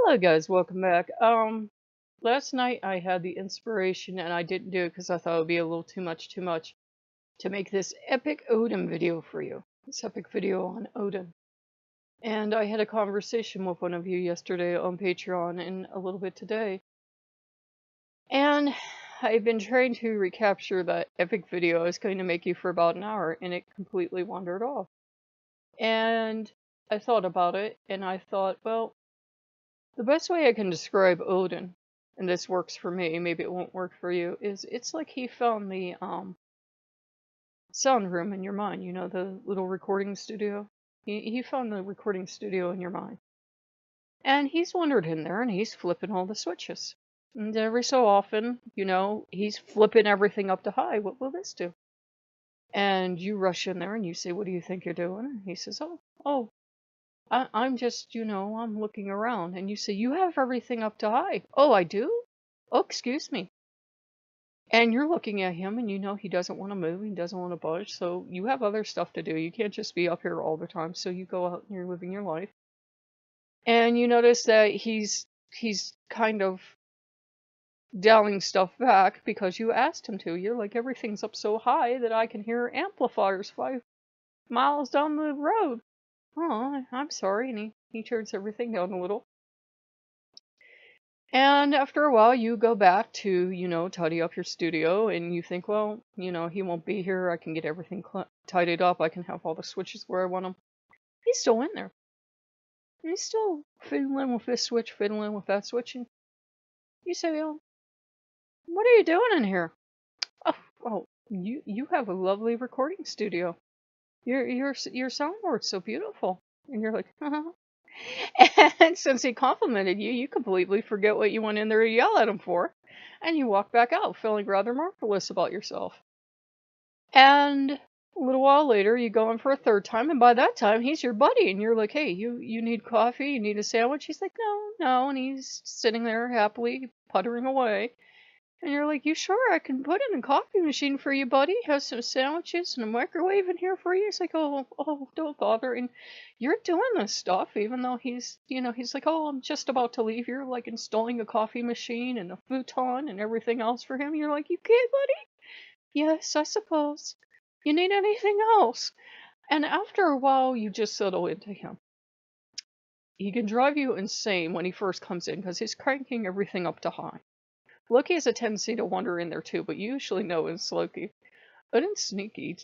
Hello guys, welcome back. Last night I had the inspiration and I didn't do it because I thought it would be a little too much to make this epic Odin video for you. This epic video on Odin. And I had a conversation with one of you yesterday on Patreon and a little bit today. And I've been trying to recapture that epic video I was going to make you for about an hour and it completely wandered off. And I thought about it and I thought, well, the best way I can describe Odin, and this works for me, maybe it won't work for you, is it's like he found the sound room in your mind, you know, the little recording studio. He found the recording studio in your mind. And he's wandered in there and he's flipping all the switches. And every so often, you know, he's flipping everything up to high. What will this do? And you rush in there and you say, what do you think you're doing? And he says, oh, I'm just, you know, I'm looking around. And you say, you have everything up to high. Oh, I do? Oh, excuse me. And you're looking at him and you know he doesn't want to move. He doesn't want to budge. So you have other stuff to do. You can't just be up here all the time. So you go out and you're living your life. And you notice that he's kind of dialing stuff back because you asked him to. You're like, everything's up so high that I can hear amplifiers 5 miles down the road. Oh, I'm sorry. And he turns everything down a little. And after a while, you go back to, you know, tidy up your studio, and you think, well, you know, he won't be here. I can get everything tidied up. I can have all the switches where I want them. He's still in there. He's still fiddling with this switch, fiddling with that switch. And you say, well, what are you doing in here? Oh, you have a lovely recording studio. Your soundboard's so beautiful. And you're like, And since he complimented you, you completely forget what you went in there to yell at him for. And you walk back out feeling rather marvelous about yourself. And a little while later, you go in for a third time. And by that time, he's your buddy. And you're like, hey, you need coffee? You need a sandwich? He's like, no. And he's sitting there happily puttering away. And you're like, you sure? I can put in a coffee machine for you, buddy. Have some sandwiches and a microwave in here for you. He's like, oh, don't bother. And you're doing this stuff, even though he's, you know, he's like, oh, I'm just about to leave. You're like installing a coffee machine and a futon and everything else for him. You're like, you okay, buddy? Yes, I suppose. You need anything else? And after a while, you just settle into him. He can drive you insane when he first comes in because he's cranking everything up to high. Loki has a tendency to wander in there too, but you usually know it's Loki. Odin's sneaky.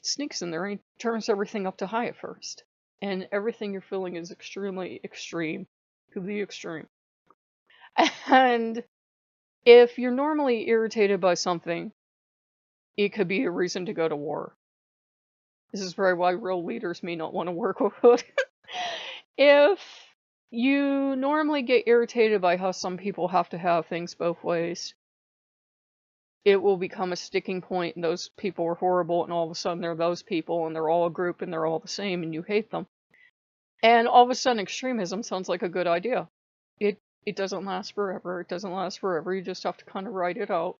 Sneaks in there and he turns everything up to high at first. And everything you're feeling is extremely extreme. To the extreme. And if you're normally irritated by something, it could be a reason to go to war. This is probably why real leaders may not want to work with Odin. If you normally get irritated by how some people have to have things both ways, it will become a sticking point and those people are horrible and all of a sudden they're those people and they're all a group and they're all the same and you hate them. And all of a sudden extremism sounds like a good idea. It doesn't last forever. It doesn't last forever. You just have to kind of write it out.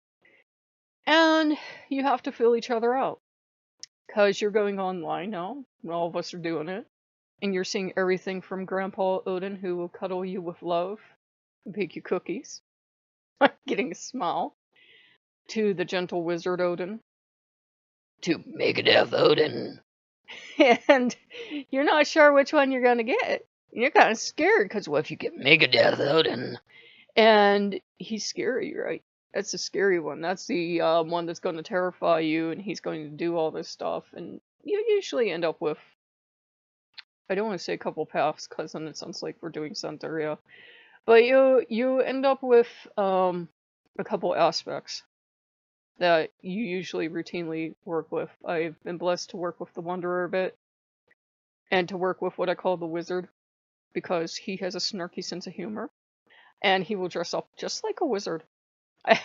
And you have to fill each other out. Because you're going online now. All of us are doing it. And you're seeing everything from Grandpa Odin, who will cuddle you with love and bake you cookies, getting a smile, to the gentle wizard Odin, to Megadeth Odin. And you're not sure which one you're going to get. You're kind of scared, because what if you get Megadeth Odin? And he's scary, right? That's the scary one. That's the one that's going to terrify you, and he's going to do all this stuff. And you usually end up with, I don't want to say a couple paths, because then it sounds like we're doing Santeria. But you end up with a couple aspects that you usually routinely work with. I've been blessed to work with the Wanderer a bit, and to work with what I call the Wizard, because he has a snarky sense of humor, and he will dress up just like a wizard.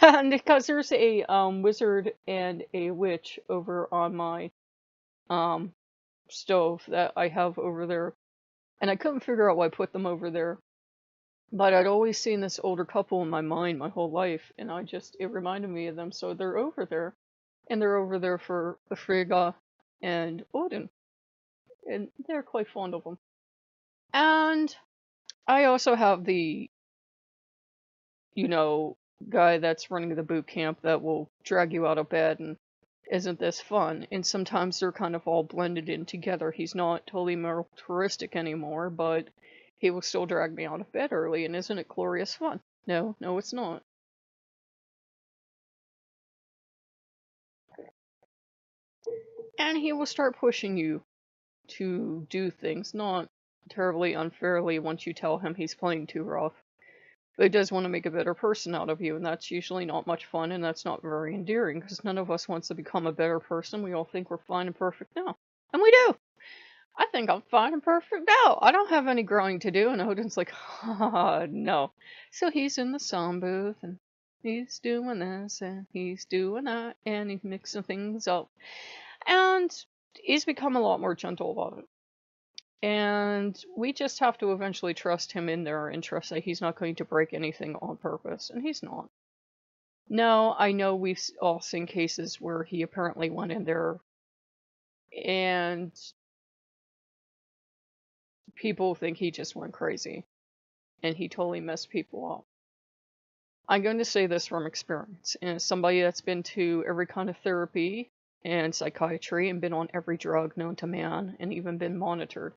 And because there's a wizard and a witch over on my stove that I have over there, and I couldn't figure out why I put them over there, but I'd always seen this older couple in my mind my whole life, and it reminded me of them, so they're over there, and they're over there for Frigga and Odin, and they're quite fond of them. And I also have the, you know, guy that's running the boot camp that will drag you out of bed and isn't this fun? And sometimes they're kind of all blended in together. He's not totally militaristic anymore, but he will still drag me out of bed early, and isn't it glorious fun? No, no, it's not. And he will start pushing you to do things, not terribly unfairly once you tell him he's playing too rough. But he does want to make a better person out of you, and that's usually not much fun, and that's not very endearing, because none of us wants to become a better person. We all think we're fine and perfect now. And we do! I think I'm fine and perfect now. I don't have any growing to do. And Odin's like, no. So he's in the sound booth, and he's doing this, and he's doing that, and he's mixing things up. And he's become a lot more gentle about it. And we just have to eventually trust him in there and trust that he's not going to break anything on purpose. And he's not. No, I know we've all seen cases where he apparently went in there and people think he just went crazy. And he totally messed people up. I'm going to say this from experience. And as somebody that's been to every kind of therapy and psychiatry and been on every drug known to man and even been monitored.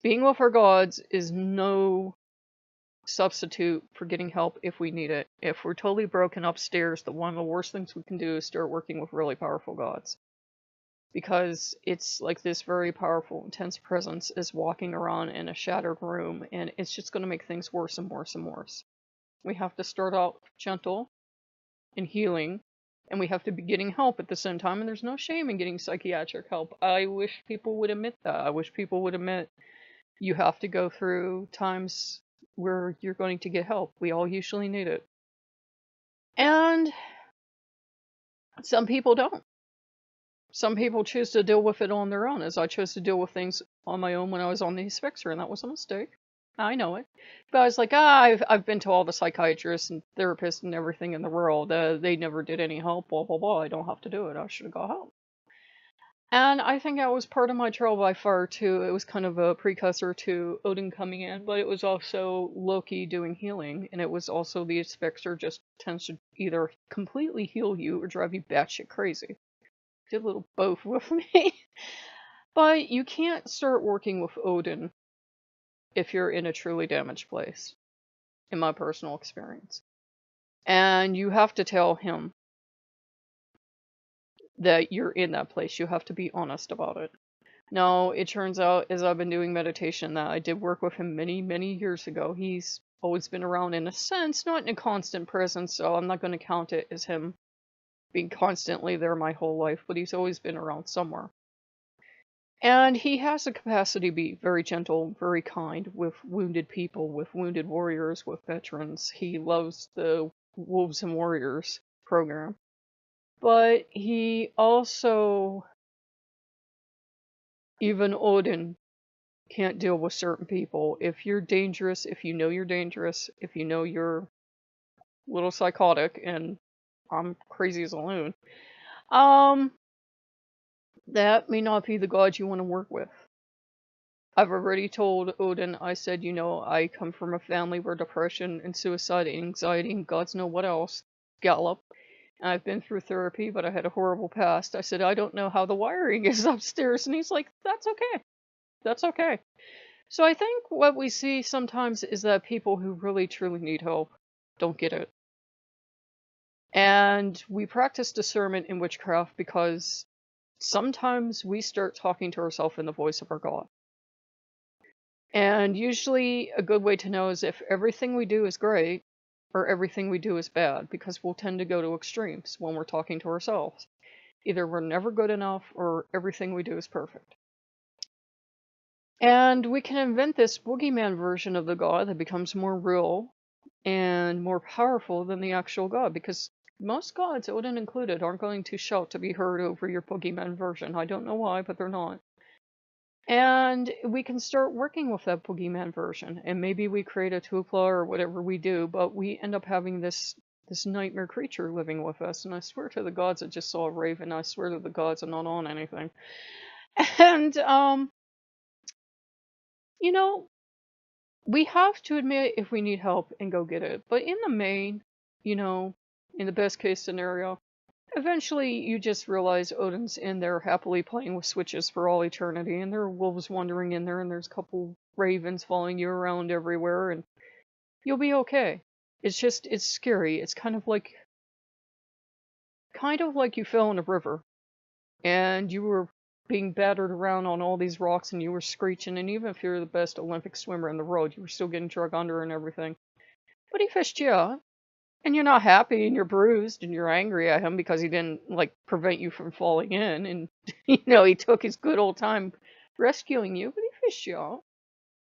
Being with our gods is no substitute for getting help if we need it. If we're totally broken upstairs, one of the worst things we can do is start working with really powerful gods. Because it's like this very powerful, intense presence is walking around in a shattered room, and it's just going to make things worse and worse and worse. We have to start out gentle and healing, and we have to be getting help at the same time, and there's no shame in getting psychiatric help. I wish people would admit that. I wish people would admit you have to go through times where you're going to get help. We all usually need it. And some people don't. Some people choose to deal with it on their own, as I chose to deal with things on my own when I was on the spectrum, and that was a mistake. I know it. But I was like, I've been to all the psychiatrists and therapists and everything in the world. They never did any help, blah, blah, blah. I don't have to do it. I should have got help. And I think that was part of my trial by fire, too. It was kind of a precursor to Odin coming in, but it was also Loki doing healing, and it was also the specter just tends to either completely heal you or drive you batshit crazy. Did a little both with me. But you can't start working with Odin if you're in a truly damaged place, in my personal experience. And you have to tell him that you're in that place. You have to be honest about it. Now, it turns out, as I've been doing meditation, that I did work with him many, many years ago. He's always been around in a sense, not in a constant presence, so I'm not going to count it as him being constantly there my whole life, but he's always been around somewhere. And he has the capacity to be very gentle, very kind with wounded people, with wounded warriors, with veterans. He loves the Wolves and Warriors program. But he also, even Odin, can't deal with certain people. If you're dangerous, if you know you're dangerous, if you know you're a little psychotic, and I'm crazy as a loon, that may not be the god you want to work with. I've already told Odin, I said, I come from a family where depression and suicide, anxiety, and gods know what else gallop. And I've been through therapy, but I had a horrible past. I said, I don't know how the wiring is upstairs. And he's like, that's okay. That's okay. So I think what we see sometimes is that people who really, truly need help don't get it. And we practice discernment in witchcraft because sometimes we start talking to ourselves in the voice of our god. And usually a good way to know is if everything we do is great or everything we do is bad, because we'll tend to go to extremes when we're talking to ourselves. Either we're never good enough or everything we do is perfect. And we can invent this boogeyman version of the god that becomes more real and more powerful than the actual god, because most gods, Odin included, aren't going to shout to be heard over your boogeyman version. I don't know why, but they're not. And we can start working with that boogeyman version, and maybe we create a tupla or whatever we do, but we end up having this nightmare creature living with us. And I swear to the gods I just saw a raven. I swear to the gods I'm not on anything. And you know, we have to admit if we need help and go get it. But in the main, you know, in the best case scenario, eventually you just realize Odin's in there happily playing with switches for all eternity, and there are wolves wandering in there, and there's a couple ravens following you around everywhere, and you'll be okay. It's just, it's scary. It's kind of like you fell in a river, and you were being battered around on all these rocks, and you were screeching, and even if you're the best Olympic swimmer in the world, you were still getting dragged under and everything. But he fished you out, and you're not happy, and you're bruised, and you're angry at him because he didn't, like, prevent you from falling in, and, he took his good old time rescuing you, but he fished you out.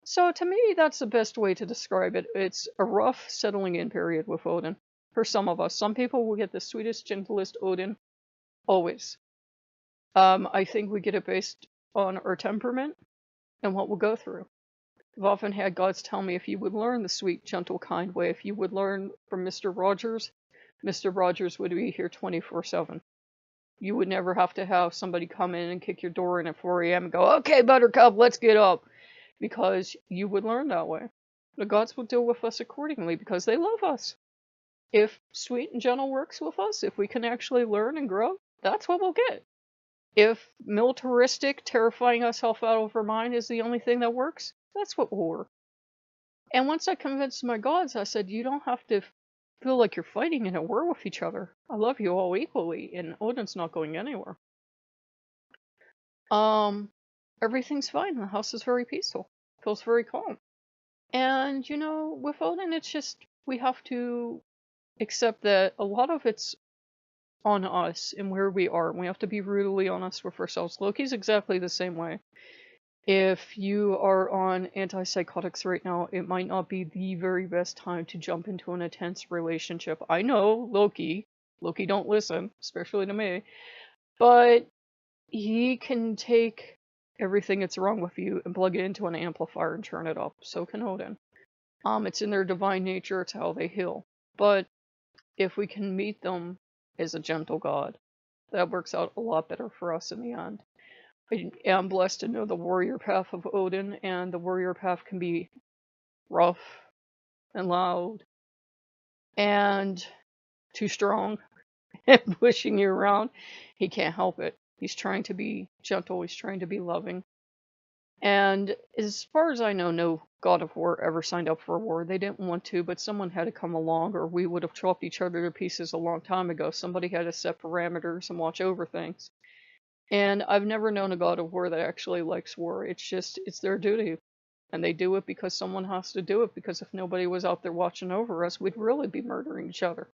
So to me, that's the best way to describe it. It's a rough settling in period with Odin. For some of us. Some people will get the sweetest, gentlest Odin, always. I think we get it based on our temperament and what we'll go through. I've often had gods tell me if you would learn the sweet, gentle, kind way, if you would learn from Mr. Rogers would be here 24/7. You would never have to have somebody come in and kick your door in at 4 a.m. and go, okay, Buttercup, let's get up. Because you would learn that way. The gods will deal with us accordingly because they love us. If sweet and gentle works with us, if we can actually learn and grow, that's what we'll get. If militaristic, terrifying us half out of our mind is the only thing that works, that's what will work. And once I convinced my gods, I said, you don't have to feel like you're fighting in a war with each other. I love you all equally, and Odin's not going anywhere. Everything's fine. The house is very peaceful. Feels very calm. And, with Odin, it's just, we have to accept that a lot of it's on us and where we are. We have to be brutally honest with ourselves. Loki's exactly the same way. If you are on antipsychotics right now, it might not be the very best time to jump into an intense relationship. I know, Loki don't listen, especially to me, but he can take everything that's wrong with you and plug it into an amplifier and turn it up. So can Odin. It's in their divine nature, it's how they heal. But if we can meet them as a gentle god, that works out a lot better for us in the end. I am blessed to know the warrior path of Odin, and the warrior path can be rough and loud and too strong and pushing you around. He can't help it. He's trying to be gentle, he's trying to be loving. And as far as I know, no god of war ever signed up for a war. They didn't want to, but someone had to come along, or we would have chopped each other to pieces a long time ago. Somebody had to set parameters and watch over things. And I've never known a god of war that actually likes war. It's just, it's their duty. And they do it because someone has to do it, because if nobody was out there watching over us, we'd really be murdering each other.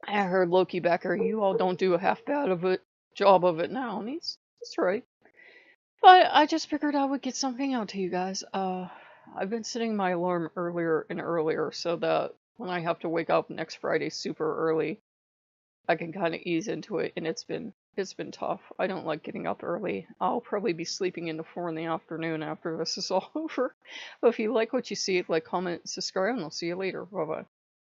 I heard Loki back there, you all don't do a half bad of it job of it now, and he's right. But I just figured I would get something out to you guys. I've been setting my alarm earlier and earlier so that when I have to wake up next Friday super early, I can kind of ease into it, and it's been tough. I don't like getting up early. I'll probably be sleeping into 4 in the afternoon after this is all over. But if you like what you see, like, comment, subscribe, and I'll see you later. Bye-bye.